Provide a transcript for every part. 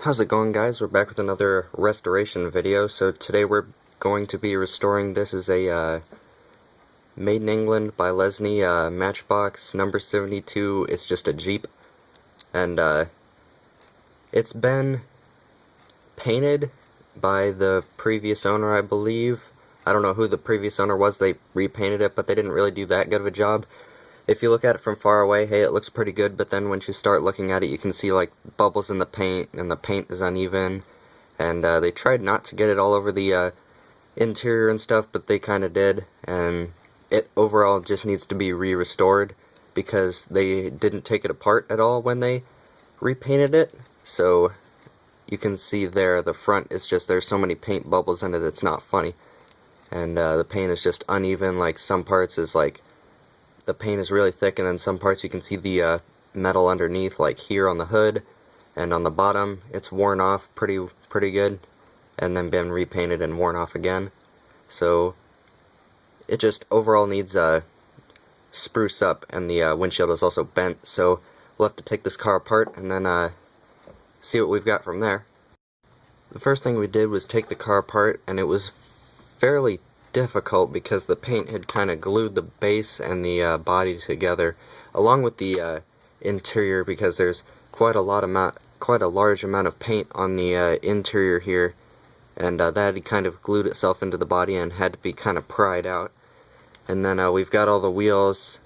How's it going, guys? We're back with another restoration video. So today we're going to be restoring, this is a made in England by Lesney Matchbox number 72. It's just a Jeep, and it's been painted by the previous owner, I believe. I don't know who the previous owner was. They repainted it, but they didn't really do that good of a job. If you look at it from far away, hey, it looks pretty good, but then once you start looking at it, you can see like bubbles in the paint, and the paint is uneven, and they tried not to get it all over the interior and stuff, but they kind of did, and it overall just needs to be re-restored, because they didn't take it apart at all when they repainted it. So you can see there, the front is just, there's so many paint bubbles in it, it's not funny, and the paint is just uneven. Like some parts is like, the paint is really thick, and then some parts you can see the metal underneath, like here on the hood, and on the bottom it's worn off pretty good, and then been repainted and worn off again. So it just overall needs spruce up, and the windshield is also bent, so we'll have to take this car apart and then see what we've got from there. The first thing we did was take the car apart, and it was fairly difficult because the paint had kind of glued the base and the body together, along with the interior, because there's quite a large amount of paint on the interior here, and that had kind of glued itself into the body and had to be kind of pried out. And then we've got all the wheels.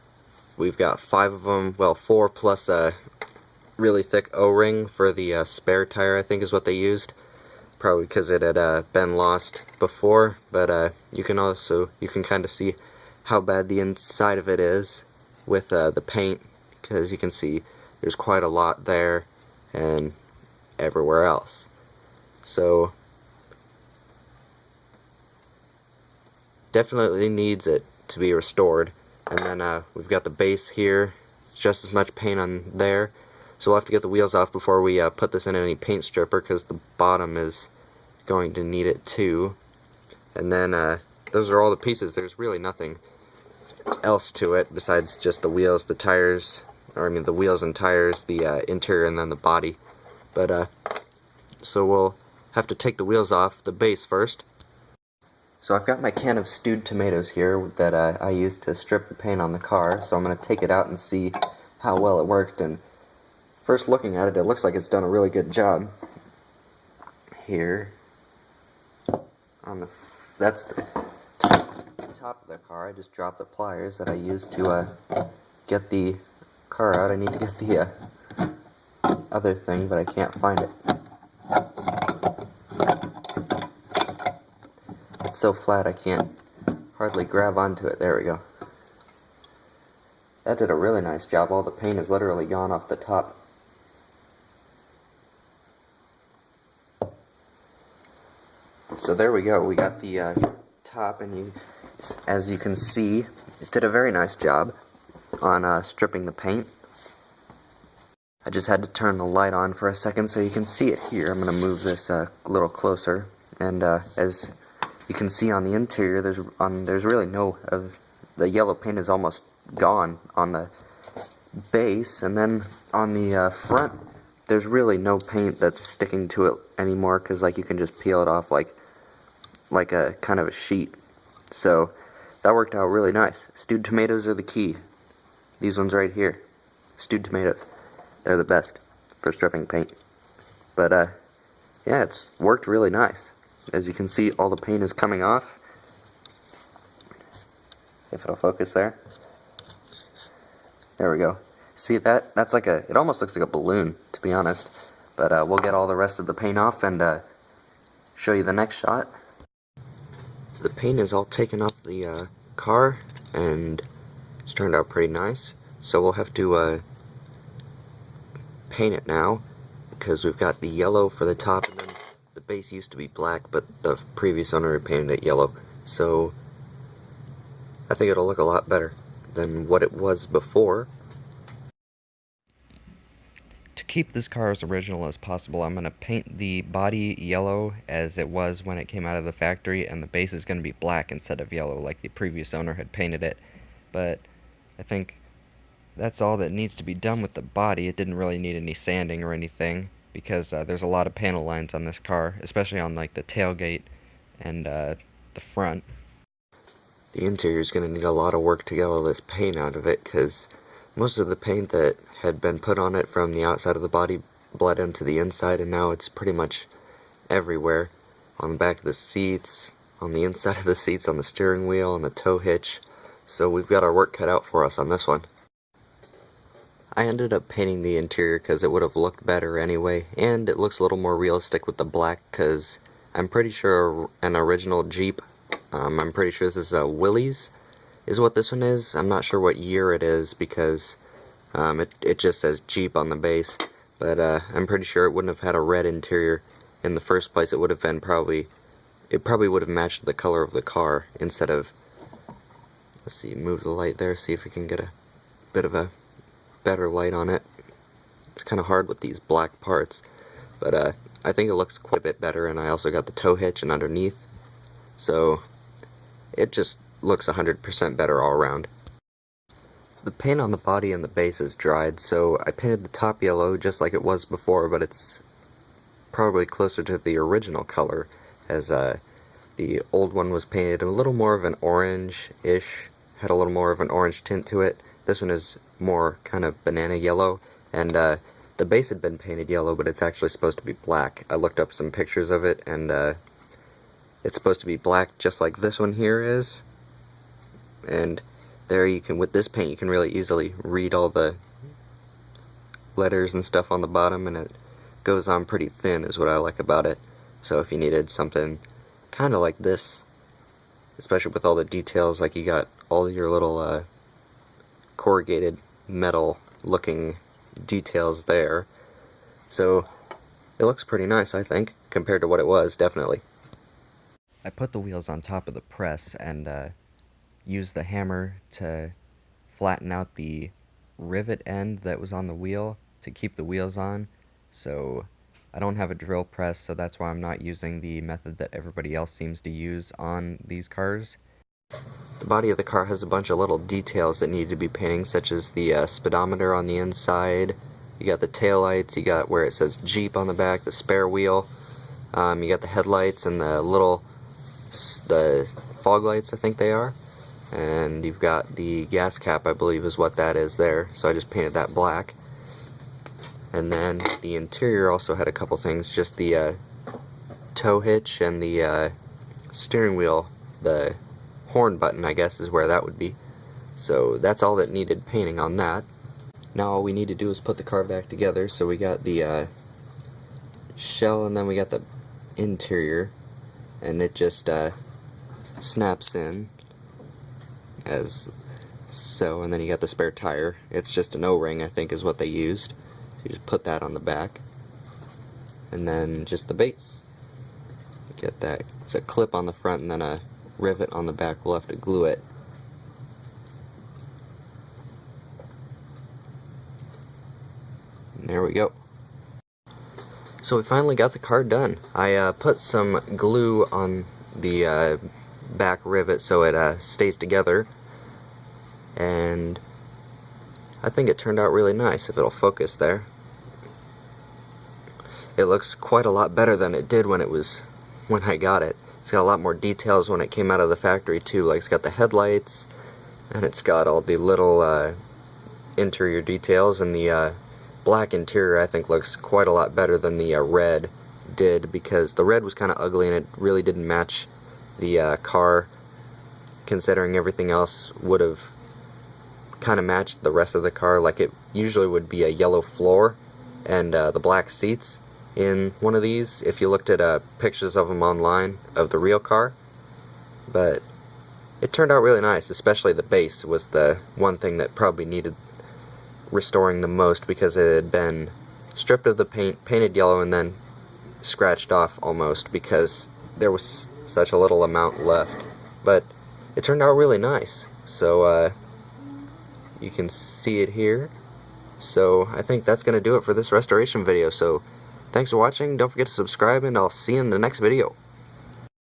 We've got 5 of them, well, 4 plus a really thick O-ring for the spare tire, I think is what they used. Probably because it had been lost before, but you can kind of see how bad the inside of it is with the paint, because you can see there's quite a lot there and everywhere else. So definitely needs it to be restored. And then we've got the base here. It's just as much paint on there. So we'll have to get the wheels off before we put this in any paint stripper, because the bottom is going to need it too. And then those are all the pieces. There's really nothing else to it besides just the wheels, the tires, or I mean the wheels and tires, the interior, and then the body. But so we'll have to take the wheels off the base first. So I've got my can of stewed tomatoes here that I used to strip the paint on the car, so I'm going to take it out and see how well it worked. And first looking at it, it looks like it's done a really good job. Here, on that's the top of the car. I just dropped the pliers that I used to get the car out. I need to get the other thing, but I can't find it. It's so flat I can't hardly grab onto it. There we go. That did a really nice job. All the paint is literally gone off the top. So there we go, we got the top, and as you can see, it did a very nice job on stripping the paint. I just had to turn the light on for a second so you can see it here. I'm going to move this a little closer, and as you can see on the interior, there's really no, the yellow paint is almost gone on the base, and then on the front, there's really no paint that's sticking to it anymore, because like you can just peel it off like a kind of a sheet. So that worked out really nice. Stewed tomatoes are the key. These ones right here, stewed tomatoes, they're the best for stripping paint. But yeah, it's worked really nice. As you can see, all the paint is coming off. If it'll focus there. There we go. See that? That's like it almost looks like a balloon, to be honest. But we'll get all the rest of the paint off and show you the next shot. The paint is all taken off the car, and it's turned out pretty nice. So we'll have to paint it now, because we've got the yellow for the top, and then the base used to be black, but the previous owner painted it yellow. So I think it'll look a lot better than what it was before. To keep this car as original as possible, I'm going to paint the body yellow as it was when it came out of the factory, and the base is going to be black instead of yellow like the previous owner had painted it. But I think that's all that needs to be done with the body. It didn't really need any sanding or anything, because there's a lot of panel lines on this car, especially on like the tailgate and the front. The interior is going to need a lot of work to get all this paint out of it, because most of the paint that had been put on it from the outside of the body bled into the inside, and now it's pretty much everywhere. On the back of the seats, on the inside of the seats, on the steering wheel, on the tow hitch. So we've got our work cut out for us on this one. I ended up painting the interior because it would have looked better anyway, and it looks a little more realistic with the black, because I'm pretty sure an original Jeep, I'm pretty sure this is a Willys, is what this one is. I'm not sure what year it is, because it just says Jeep on the base, but I'm pretty sure it wouldn't have had a red interior in the first place. It would have been it probably would have matched the color of the car instead of, let's see, move the light there, see if we can get a bit of a better light on it. It's kind of hard with these black parts, but I think it looks quite a bit better, and I also got the tow hitch and underneath, so it just looks 100% better all around. The paint on the body and the base is dried, so I painted the top yellow just like it was before, but it's probably closer to the original color, as the old one was painted a little more of an orange-ish, had a little more of an orange tint to it. This one is more kind of banana yellow, and the base had been painted yellow, but it's actually supposed to be black. I looked up some pictures of it, and it's supposed to be black just like this one here is. And there you can, with this paint, you can really easily read all the letters and stuff on the bottom, and it goes on pretty thin is what I like about it. So if you needed something kind of like this, especially with all the details, like you got all your little corrugated metal looking details there, so it looks pretty nice, I think, compared to what it was, definitely. I put the wheels on top of the press and used the hammer to flatten out the rivet end that was on the wheel to keep the wheels on. So I don't have a drill press, so that's why I'm not using the method that everybody else seems to use on these cars. The body of the car has a bunch of little details that need to be painting, such as the speedometer on the inside. You got the taillights, you got where it says Jeep on the back, the spare wheel. You got the headlights and the fog lights, I think they are. And you've got the gas cap, I believe is what that is there, so I just painted that black. And then the interior also had a couple things, just the tow hitch and the steering wheel, the horn button, I guess, is where that would be. So that's all that needed painting on that. Now all we need to do is put the car back together. So we got the shell, and then we got the interior, and it just snaps in as so, and then you got the spare tire. It's just an O-ring, I think, is what they used. So you just put that on the back, and then just the base. You get that. It's a clip on the front and then a rivet on the back. We'll have to glue it. And there we go. So we finally got the car done. I put some glue on the back rivet so it stays together, and I think it turned out really nice, if it'll focus there. It looks quite a lot better than it did when I got it. It's got a lot more details when it came out of the factory too, like it's got the headlights, and it's got all the little interior details, and the black interior I think looks quite a lot better than the red did, because the red was kind of ugly and it really didn't match the car, considering everything else would have kind of matched the rest of the car. Like, it usually would be a yellow floor and the black seats in one of these, if you looked at pictures of them online of the real car. But it turned out really nice, especially the base was the one thing that probably needed restoring the most, because it had been stripped of the paint, painted yellow, and then scratched off almost, because there was such a little amount left. But it turned out really nice, so you can see it here. So I think that's going to do it for this restoration video. So thanks for watching, don't forget to subscribe, and I'll see you in the next video.